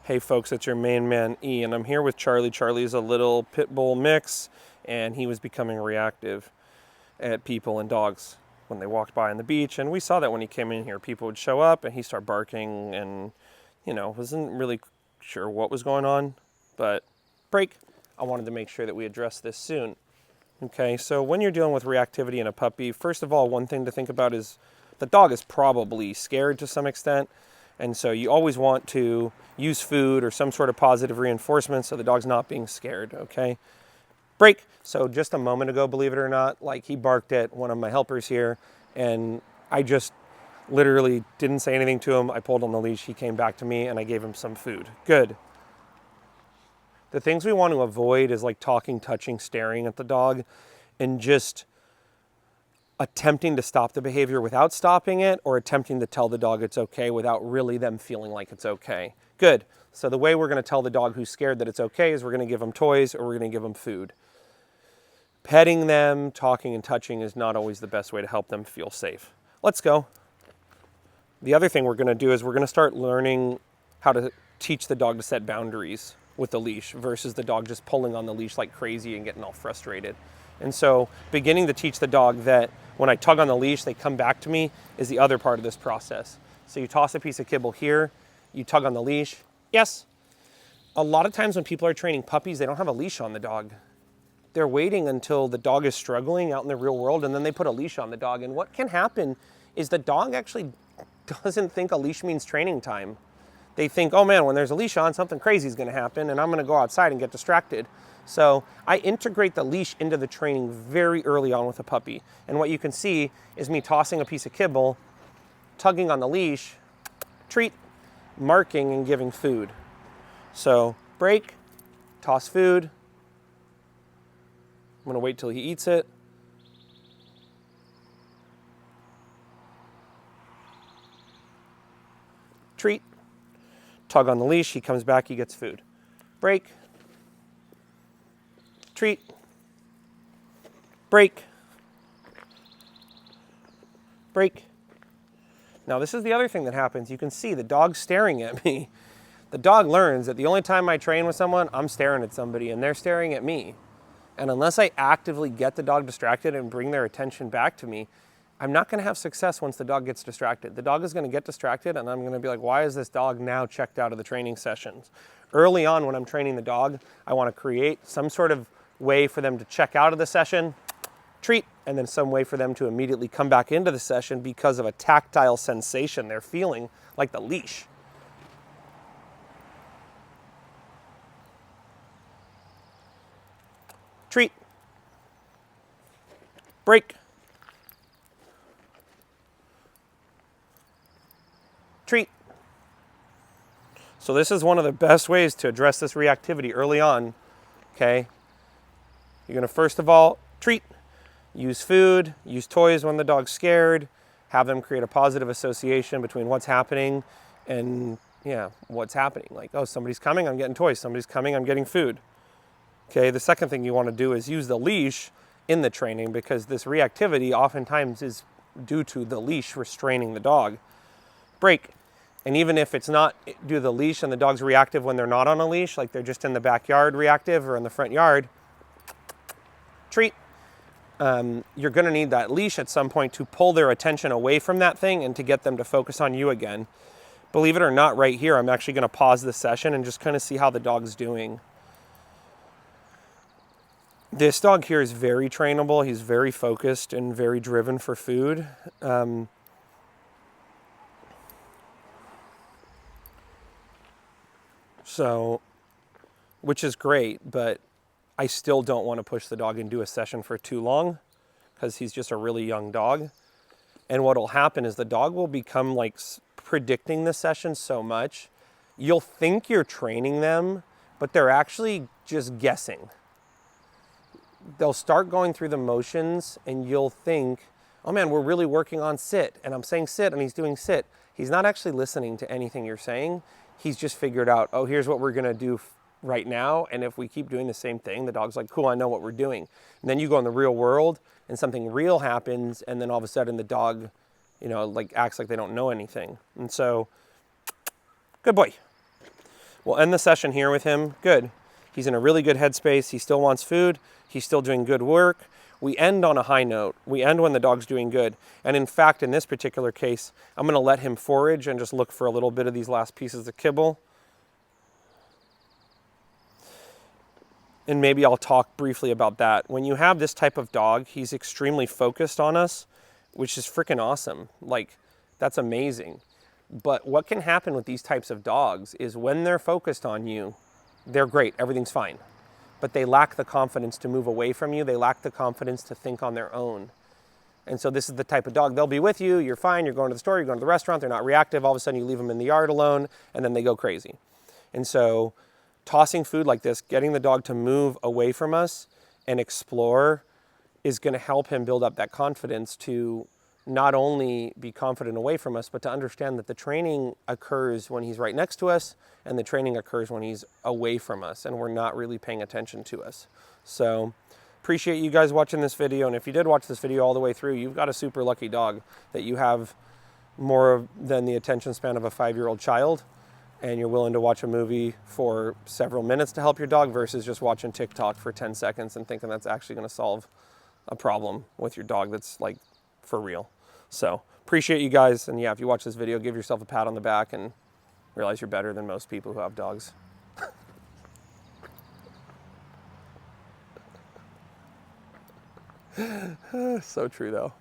Hey folks, it's your main man E, and I'm here with Charlie. Charlie's a little pit bull mix, and he was becoming reactive at people and dogs when they walked by on the beach. And we saw that when he came in here, people would show up and he'd start barking and, wasn't really sure what was going on. But break, I wanted to make sure that we address this soon. Okay, so when you're dealing with reactivity in a puppy, first of all, one thing to think about is the dog is probably scared to some extent. And so you always want to use food or some sort of positive reinforcement so the dog's not being scared, okay? Break. So just a moment ago, believe it or not, like he barked at one of my helpers here, and I just literally didn't say anything to him. I pulled on the leash, he came back to me, and I gave him some food. Good. The things we want to avoid is like talking, touching, staring at the dog, and just attempting to stop the behavior without stopping it, or attempting to tell the dog it's okay without really them feeling like it's okay. Good. So the way we're going to tell the dog who's scared that it's okay is we're going to give them toys or we're going to give them food. Petting them, talking and touching is not always the best way to help them feel safe. Let's go. The other thing we're going to do is we're going to start learning how to teach the dog to set boundaries with the leash versus the dog just pulling on the leash like crazy and getting all frustrated. And so beginning to teach the dog that when I tug on the leash, they come back to me is the other part of this process. So you toss a piece of kibble here, you tug on the leash. Yes. A lot of times when people are training puppies, they don't have a leash on the dog. They're waiting until the dog is struggling out in the real world, and then they put a leash on the dog. And what can happen is the dog actually doesn't think a leash means training time. They think, oh man, when there's a leash on, something crazy is going to happen, and I'm going to go outside and get distracted. So I integrate the leash into the training very early on with a puppy. And what you can see is me tossing a piece of kibble, tugging on the leash, treat, marking, and giving food. So break, toss food. I'm going to wait till he eats it. Treat, tug on the leash, he comes back, he gets food. Break. Treat, break, break. Now this is the other thing that happens. You can see the dog staring at me. The dog learns that the only time I train with someone, I'm staring at somebody and they're staring at me. And unless I actively get the dog distracted and bring their attention back to me, I'm not going to have success once the dog gets distracted. The dog is going to get distracted and I'm going to be like, why is this dog now checked out of the training sessions? Early on when I'm training the dog, I want to create some sort of way for them to check out of the session, treat, and then some way for them to immediately come back into the session because of a tactile sensation they're feeling, like the leash. Treat, break, treat. So this is one of the best ways to address this reactivity early on, okay? You're gonna first of all treat, use food, use toys when the dog's scared, have them create a positive association between what's happening and what's happening. Like, oh, somebody's coming, I'm getting toys. Somebody's coming, I'm getting food. Okay, the second thing you want to do is use the leash in the training because this reactivity oftentimes is due to the leash restraining the dog. Break. And even if it's not due to the leash and the dog's reactive when they're not on a leash, like they're just in the backyard reactive or in the front yard, treat. You're going to need that leash at some point to pull their attention away from that thing and to get them to focus on you again. Believe it or not, right here, I'm actually going to pause the session and just kind of see how the dog's doing. This dog here is very trainable. He's very focused and very driven for food. Which is great, but I still don't want to push the dog into a session for too long because he's just a really young dog. And what will happen is the dog will become like predicting the session so much, you'll think you're training them, but they're actually just guessing. They'll start going through the motions and you'll think, oh man, we're really working on sit. And I'm saying sit and he's doing sit. He's not actually listening to anything you're saying. He's just figured out, oh, here's what we're going to do right now. And if we keep doing the same thing, the dog's like, cool, I know what we're doing. And then you go in the real world and something real happens. And then all of a sudden the dog, like acts like they don't know anything. And so, good boy. We'll end the session here with him. Good. He's in a really good headspace. He still wants food. He's still doing good work. We end on a high note. We end when the dog's doing good. And in fact, in this particular case, I'm going to let him forage and just look for a little bit of these last pieces of kibble. And maybe I'll talk briefly about that. When you have this type of dog, he's extremely focused on us, which is freaking awesome. Like, that's amazing. But what can happen with these types of dogs is when they're focused on you, they're great, everything's fine. But they lack the confidence to move away from you. They lack the confidence to think on their own. And so this is the type of dog, they'll be with you, you're fine, you're going to the store, you're going to the restaurant, they're not reactive, all of a sudden you leave them in the yard alone, and then they go crazy. And so tossing food like this, getting the dog to move away from us and explore is going to help him build up that confidence to not only be confident away from us, but to understand that the training occurs when he's right next to us and the training occurs when he's away from us and we're not really paying attention to us. So appreciate you guys watching this video. And if you did watch this video all the way through, you've got a super lucky dog that you have more than the attention span of a 5-year-old child. And you're willing to watch a movie for several minutes to help your dog versus just watching TikTok for 10 seconds and thinking that's actually going to solve a problem with your dog that's like for real. So appreciate you guys. And yeah, if you watch this video, give yourself a pat on the back and realize you're better than most people who have dogs. So true though.